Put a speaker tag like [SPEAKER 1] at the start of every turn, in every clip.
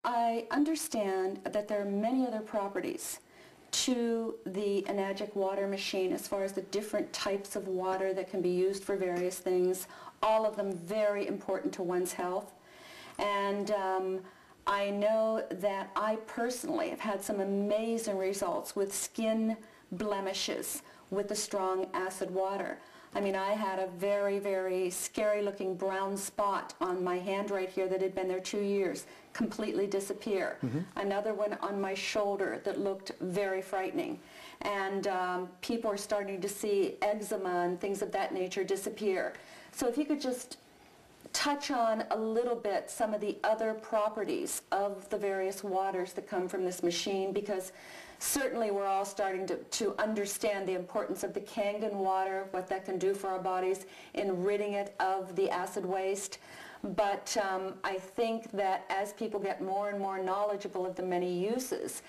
[SPEAKER 1] I understand that there are many other properties to the Enagic water machine as far as the different types of water that can be used for various things, all of them very important to one's health. And I know that I personally have had some amazing results with skin blemishes with the strong acid water. I mean, I had a very, very scary looking brown spot on my hand right here that had been there 2 years, completely disappear. Another one on my shoulder that looked very frightening. And people are starting to see eczema and things of that nature disappear. So if you could just touch on a little bit some of the other properties of the various waters that come from this machine, because certainly we're all starting to understand the importance of the Kangen water, what that can do for our bodies in ridding it of the acid waste. But I think that as people get more and more knowledgeable of the many uses,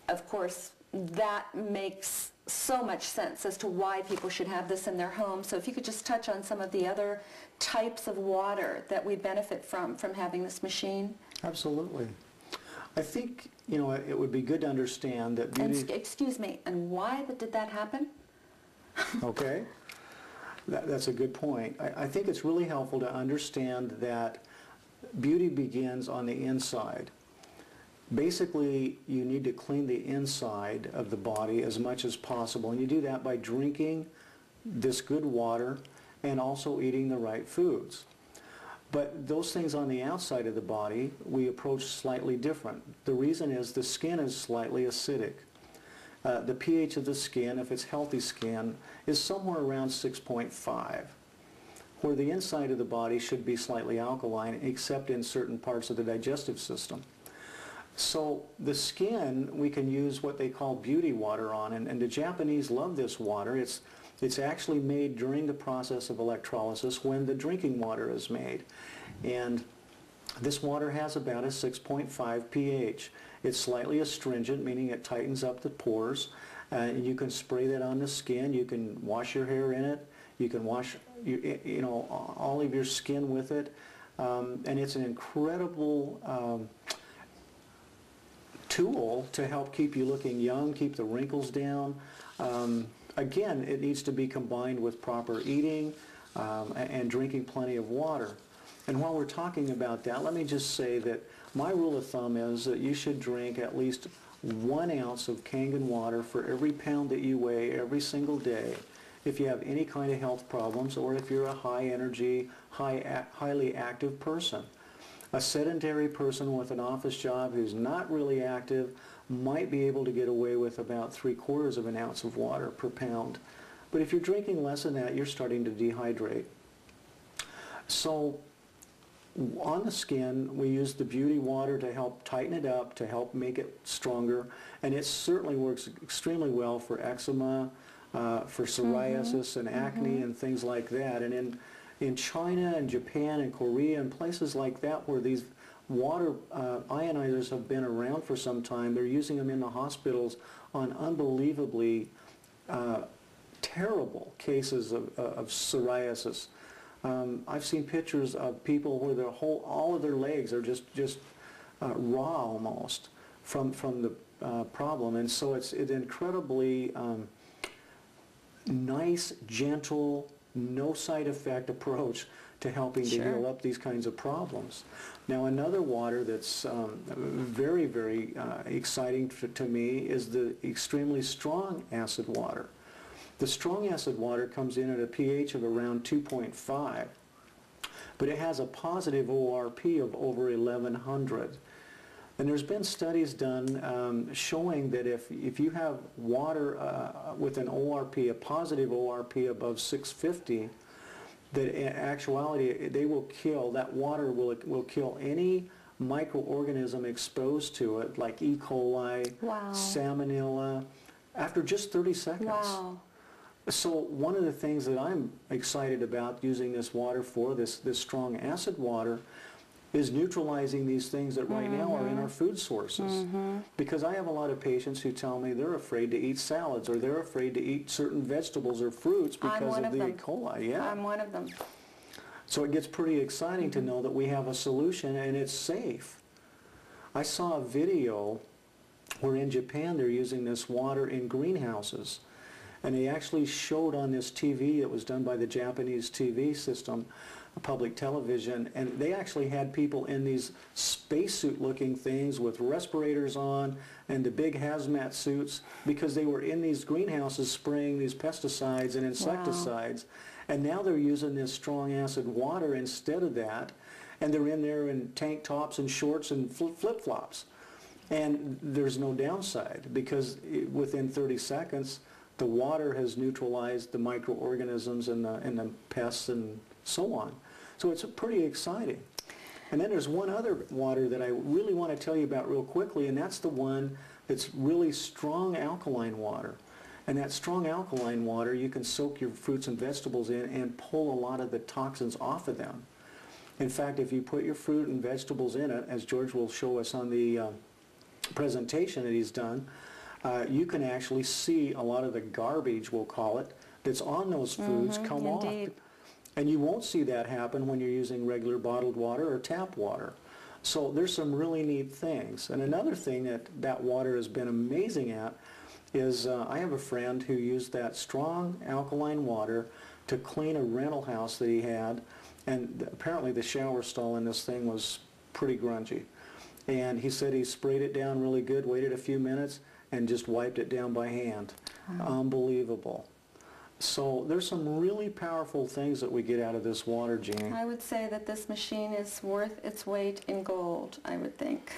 [SPEAKER 1] of course, that makes so much sense as to why people should have this in their home. So if you could just touch on some of the other types of water that we benefit from having this machine.
[SPEAKER 2] Absolutely. I think, you know, it would be good to understand that beauty...
[SPEAKER 1] And, excuse me, and why did that happen?
[SPEAKER 2] Okay. That's a good point. I think it's really helpful to understand that beauty begins on the inside. Basically, you need to clean the inside of the body as much as possible, and you do that by drinking this good water and also eating the right foods. But those things on the outside of the body, we approach slightly different. The reason is the skin is slightly acidic. The pH of the skin, if it's healthy skin, is somewhere around 6.5, where the inside of the body should be slightly alkaline, except in certain parts of the digestive system. So the skin, we can use what they call beauty water on, and the Japanese love this water. It's actually made during the process of electrolysis when the drinking water is made. And this water has about a 6.5 pH. It's slightly astringent, meaning it tightens up the pores. You can spray that on the skin. You can wash your hair in it. You can wash you know, all of your skin with it. And it's an incredible tool to help keep you looking young, keep the wrinkles down. Again, it needs to be combined with proper eating and drinking plenty of water. And while we're talking about that, let me just say that my rule of thumb is that you should drink at least 1 ounce of Kangen water for every pound that you weigh every single day if you have any kind of health problems or if you're a high energy, highly active person. A sedentary person with an office job who's not really active might be able to get away with about 3/4 of an ounce of water per pound. But if you're drinking less than that, you're starting to dehydrate. So on the skin, we use the beauty water to help tighten it up, to help make it stronger, and it certainly works extremely well for eczema, for psoriasis and acne and things like that. And in China and Japan and Korea and places like that where these water ionizers have been around for some time, they're using them in the hospitals on unbelievably terrible cases of psoriasis. I've seen pictures of people where all of their legs are just raw almost from the problem, and so it's an incredibly nice, gentle, no side effect approach to helping to heal up these kinds of problems. Now, another water that's very, very exciting to me is the extremely strong acid water. The strong acid water comes in at a pH of around 2.5, but it has a positive ORP of over 1100. And there's been studies done showing that if you have water with an ORP, a positive ORP above 650, that in actuality they will kill, that water will kill any microorganism exposed to it, like E. coli, salmonella, after just 30 seconds.
[SPEAKER 1] Wow.
[SPEAKER 2] So one of the things that I'm excited about using this water for, this strong acid water, is neutralizing these things that right now are in our food sources. Because I have a lot of patients who tell me they're afraid to eat salads or they're afraid to eat certain vegetables or fruits because of the E. coli. Yeah.
[SPEAKER 1] I'm one of them.
[SPEAKER 2] So it gets pretty exciting to know that we have a solution and it's safe. I saw a video where in Japan they're using this water in greenhouses. And they actually showed on this TV, it was done by the Japanese TV system, public television, and they actually had people in these spacesuit looking things with respirators on and the big hazmat suits because they were in these greenhouses spraying these pesticides and insecticides. Wow. And now they're using this strong acid water instead of that, and they're in there in tank tops and shorts and flip-flops. And there's no downside because within 30 seconds the water has neutralized the microorganisms and the pests and so on. So it's pretty exciting. And then there's one other water that I really want to tell you about real quickly, and that's the one that's really strong alkaline water. And that strong alkaline water, you can soak your fruits and vegetables in and pull a lot of the toxins off of them. In fact, if you put your fruit and vegetables in it, as George will show us on the presentation that he's done, you can actually see a lot of the garbage, we'll call it, that's on those foods come
[SPEAKER 1] indeed.
[SPEAKER 2] off. And you won't see that happen when you're using regular bottled water or tap water. So there's some really neat things. And another thing that water has been amazing at is I have a friend who used that strong alkaline water to clean a rental house that he had, and apparently the shower stall in this thing was pretty grungy. And he said he sprayed it down really good, waited a few minutes, and just wiped it down by hand. Wow. Unbelievable. So there's some really powerful things that we get out of this water, Jeannie.
[SPEAKER 1] I would say that this machine is worth its weight in gold, I would think.